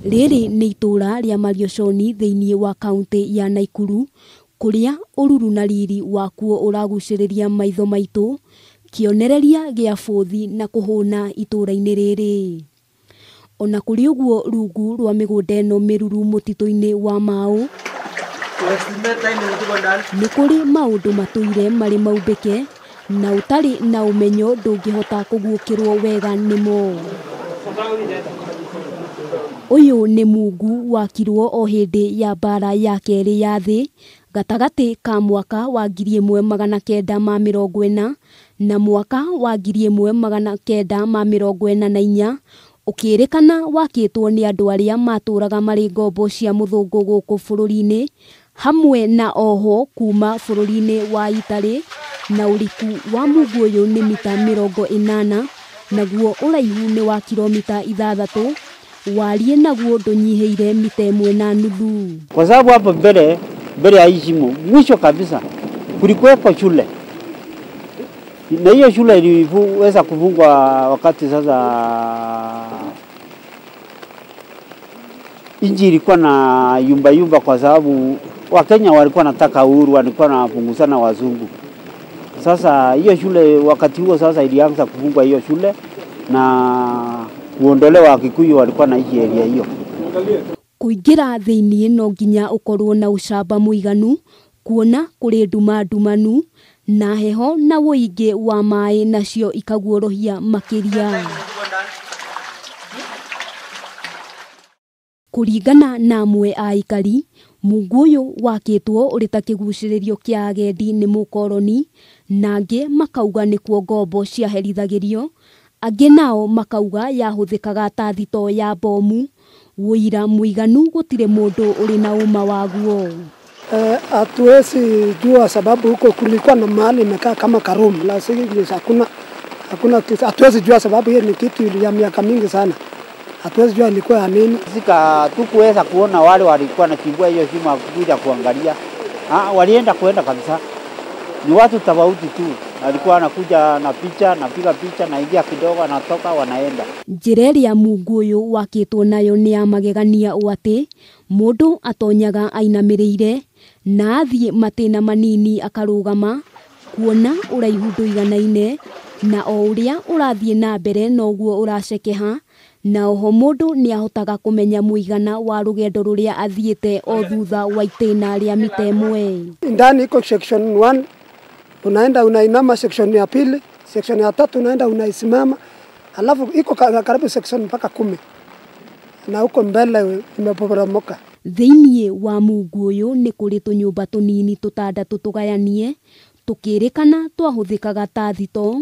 Rĩrĩ nĩ itũra rĩa Marioconi thĩinĩ wa kaunti ya Nakuru, kuria ururu na riri wakuo uragucĩrĩria maitho maitũ, kĩonereria gĩa bũthi na kũhũna itũra-inĩ rĩrĩ. Ona kũrĩ ũguo rungu rwa mĩgũnda ĩno mĩruru mũtitũ-inĩ wa Mau, nĩ kũrĩ maũndũ matũire marĩ maumbĩke na ũtarĩ na ũmenyo ndũngĩhota kũguũkĩrwo wega nĩmo. Ũyũ nĩ mungu wakirwo o hĩndĩ ya mbara ya keeri ya thĩ gatagatĩ ka mwaka wa 1940 na mwaka wa 1944, ũkĩrĩkana wakĩtwo nĩ andũ arĩa matũraga marĩ ngombo cia mũthũngũ gũkũ bũrũri-inĩ, hamwe na oho kuma bũrũri-inĩ wa Italy, na ũriku wa mungu ũyũ nĩ mita 80, naguo ũraihu nĩ wa kilomita 6, warie naguo ndũnyihĩire mita 1.5. Kwa sababu hapo mbele ya hii shimo mwisho kabisa kulikuwepo shule, na hiyo shule iliweza kufungwa wakati sasa inji ilikuwa na yumba, kwa sababu Wakenya walikuwa nataka uhuru, walikuwa wanapunguzana wazungu. Sasa hiyo shule wakati huo sasa ilianza kufungwa hiyo shule na kuondolewa Kikuyu walikuwa na hii area hiyo. Kuingira thĩinĩ no nginya ũkorwo na ũcamba mũiganu, kuona kũrĩ nduma ndumanu na heho na wũingĩ wa maĩ nacio ikaguorohia makĩria. Kũringana na amwe a aikari, mungu ũyũ wakĩtwo ũrĩ ta kĩgucĩrĩrio kĩa agendi nĩ mũkoroni, na angĩ makauga nĩkuo ngombo ciaherithagĩrio, angĩ nao makauga yahũthĩkaga ta thito ya bomu. Wĩira mũiganu gũtirĩ mũndũ ũrĩ na uma waguo. Hatuwezi jua sababu huko kulikuwa na mahali imekaa kama karum, la sisi hakuna, hatuwezi jua sababu hiyo ni kitu ya miaka mingi sana. Hatuwezi jua ilikuwa ya nini. Sika tukuweza kuona wale walikuwa nakimbia hiyo shimo kuja kuangalia. Walienda kuenda kabisa. Ni watu tofauti tu. Alikuwa anakuja na picha, napiga picha, naingia kidogo, anatoka, wanaenda. Njĩra ĩrĩa mungu ũyũ wakĩtwo nayo nĩ ya magegania atĩ mũndũ atonyaga ainamĩrĩire na athiĩ matĩna manini akarũgama, kuona ũraihu ndũiganaine, na o ũrĩa ũrathiĩ na mbere noguo ũracekeha, na oho mũndũ nĩ ahotaga kũmenya mũigana wa rũgendo rũrĩa athiĩte o thutha wa itĩna rĩa mita 1. Ndani iko section 1 unaenda unainama, section ya pili, section ya 3 unaenda unaisimama, alafu iko karibu section mpaka 10, na huko mbele imeporomoka. Thĩinĩ wa mungu ũyũ nĩ kũrĩ tũnyũmba tũnini tũtandatũ tũgayanie, tũkĩrĩkana twahũthĩkaga ta thito,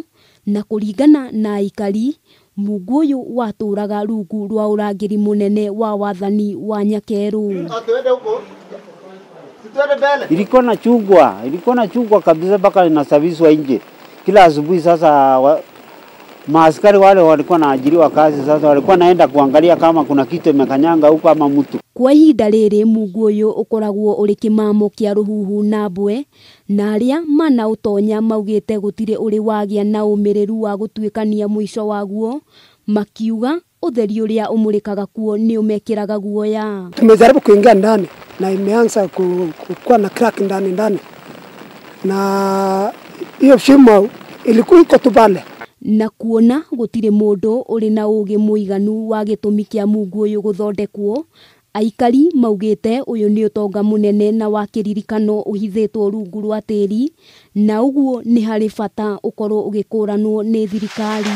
na kũringana na aikari, mungu ũyũ watũraga rungu rwa ũrangĩri mũnene wa wathani wa Nyakeru. Ilikuwa na chungwa kabisa mpaka inasafishwa nje kila asubuhi. Sasa maaskari wale walikuwa naajiriwa kazi, sasa walikuwa naenda kuangalia kama kuna kitu imekanyanga huko ama mtu. Kwa ihinda rĩrĩ mungu ũyũ ũkoragwo ũrĩ kĩmamo kĩa rũhuhu na mbwe, na arĩa mana ũtonya maugĩte gũtirĩ ũrĩ wagĩa na ũmĩrĩru wa gũtuĩkania mũico waguo, makiuga ũtheri ũrĩa ũmũrĩkaga kuo nĩ ũmekĩraga guoya. Tumejaribu kuingia ndani na imeanza kuwa na crack ndani, na hiyo shimo ilikuwa iko tu pale. Na kuona gũtirĩ mũndũ ũrĩ na ũũgĩ mũiganu wa gĩtũmi kĩa mungu ũyũ gũthondekwo, aikari maugĩte ũyũ nĩ ũtonga mũnene na wa kĩririkano ũhithĩtwo rungu rwa tĩri, na ũguo nĩ harĩ bata ũkorwo ũgĩkũranwo nĩ thirikari.